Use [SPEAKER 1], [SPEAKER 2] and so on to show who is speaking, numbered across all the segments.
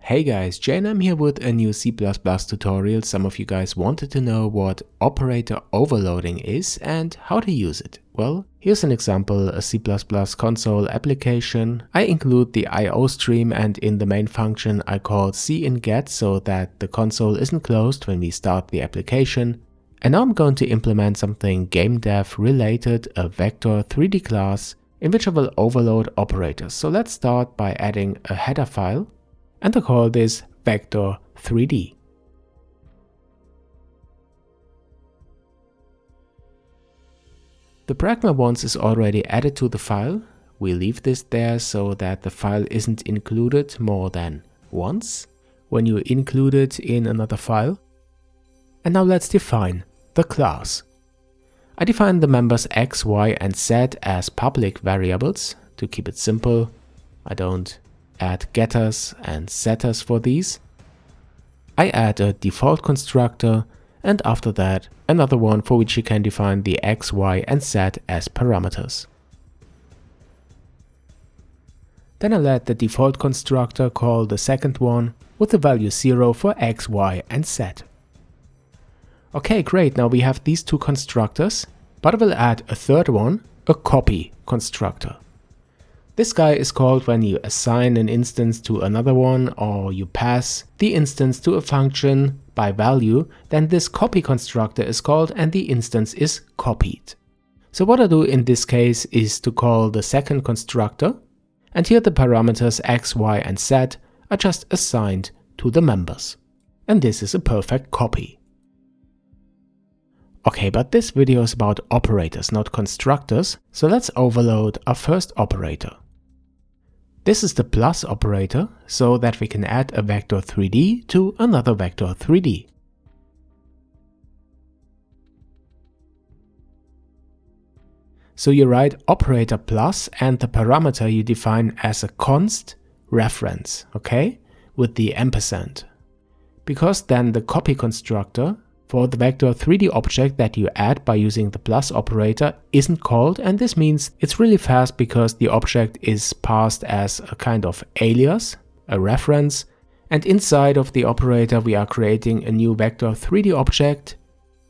[SPEAKER 1] Hey guys, Jane, I'm here with a new C++ tutorial. Some of you guys wanted to know what operator overloading is and how to use it. Well, here's an example, a C++ console application. I include the IO stream and in the main function I call cInGet so that the console isn't closed when we start the application. And now I'm going to implement something game dev related, a vector 3D class in which I will overload operators. So let's start by adding a header file. And I call this vector 3D. The pragma once is already added to the file. We leave this there so that the file isn't included more than once when you include it in another file. And now let's define the class. I define the members x, y, and z as public variables. To keep it simple, I don't add getters and setters for these. I add a default constructor and after that another one for which you can define the x, y, and z as parameters. Then I let the default constructor call the second one with the value 0 for x, y, and z. Okay, great, now we have these two constructors, but I will add a third one, a copy constructor. This guy is called when you assign an instance to another one or you pass the instance to a function by value, then this copy constructor is called and the instance is copied. So what I do in this case is to call the second constructor, and here the parameters x, y, and z are just assigned to the members. And this is a perfect copy. Okay, but this video is about operators, not constructors, so let's overload our first operator. This is the plus operator, so that we can add a vector 3D to another vector 3D. So you write operator plus and the parameter you define as a const reference, okay, with the ampersand. Because then the copy constructor for the vector 3D object that you add by using the plus operator isn't called, and this means it's really fast because the object is passed as a kind of alias, a reference, and inside of the operator we are creating a new vector 3D object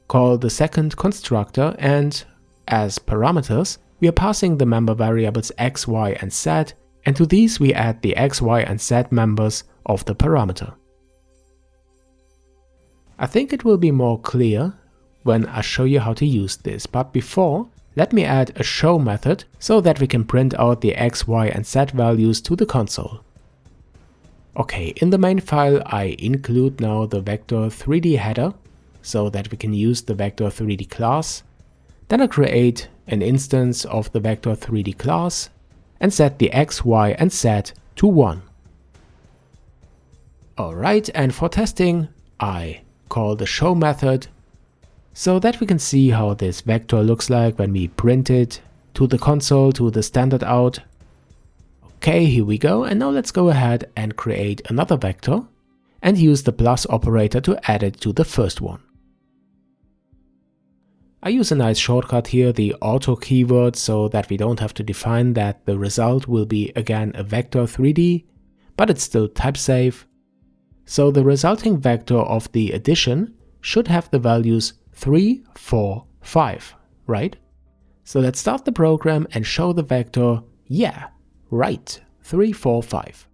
[SPEAKER 1] called the second constructor, and as parameters we are passing the member variables x, y, and z, and to these we add the x, y, and z members of the parameter. I think it will be more clear when I show you how to use this, but before, let me add a show method so that we can print out the x, y, and z values to the console. Okay, in the main file I include now the vector 3D header so that we can use the vector 3D class. Then I create an instance of the vector 3D class and set the x, y, and z to 1. Alright, and for testing I call the show method so that we can see how this vector looks like when we print it to the console, to the standard out. Okay, here we go, and now let's go ahead and create another vector and use the plus operator to add it to the first one. I use a nice shortcut here, the auto keyword, so that we don't have to define that the result will be again a vector 3D, but it's still type safe. So the resulting vector of the addition should have the values 3, 4, 5, right? So let's start the program and show the vector, yeah, right, 3, 4, 5.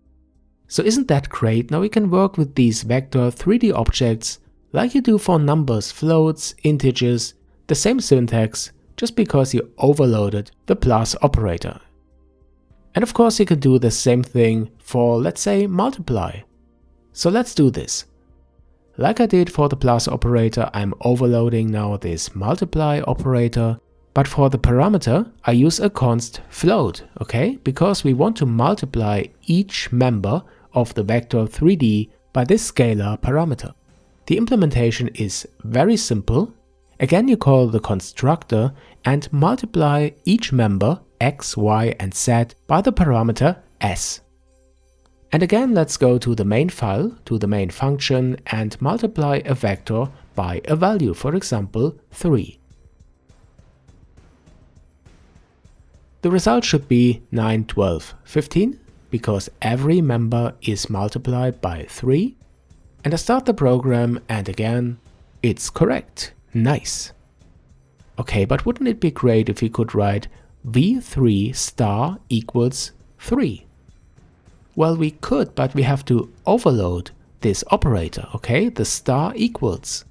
[SPEAKER 1] So isn't that great? Now we can work with these vector 3D objects like you do for numbers, floats, integers, the same syntax, just because you overloaded the plus operator. And of course you can do the same thing for, let's say, multiply. So let's do this. Like I did for the plus operator, I'm overloading now this multiply operator, but for the parameter I use a const float, okay? Because we want to multiply each member of the vector 3D by this scalar parameter. The implementation is very simple. Again, you call the constructor and multiply each member x, y, and z by the parameter s. And again, let's go to the main file, to the main function, and multiply a vector by a value, for example 3. The result should be 9, 12, 15, because every member is multiplied by 3. And I start the program and again, it's correct. Nice. Okay, but wouldn't it be great if we could write v3 star equals 3? Well, we could, but we have to overload this operator, okay? The star equals.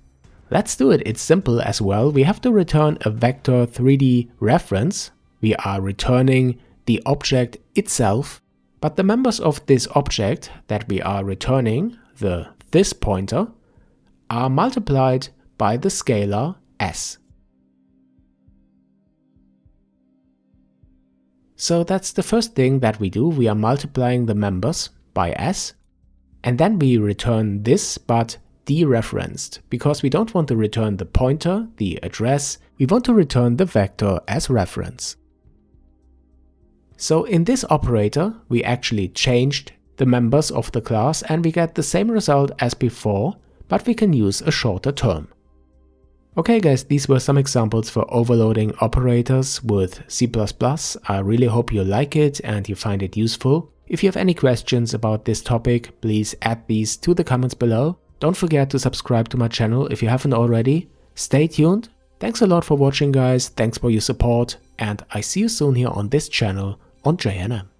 [SPEAKER 1] Let's do it. It's simple as well. We have to return a vector 3D reference. We are returning the object itself, but the members of this object that we are returning, this pointer, are multiplied by the scalar s. So that's the first thing that we do. We are multiplying the members by s, and then we return this but dereferenced, because we don't want to return the pointer, the address, we want to return the vector as reference. So in this operator, we actually changed the members of the class and we get the same result as before, but we can use a shorter term. Okay guys, these were some examples for overloading operators with C++. I really hope you like it and you find it useful. If you have any questions about this topic, please add these to the comments below. Don't forget to subscribe to my channel if you haven't already. Stay tuned. Thanks a lot for watching guys, thanks for your support, and I see you soon here on this channel on JNM.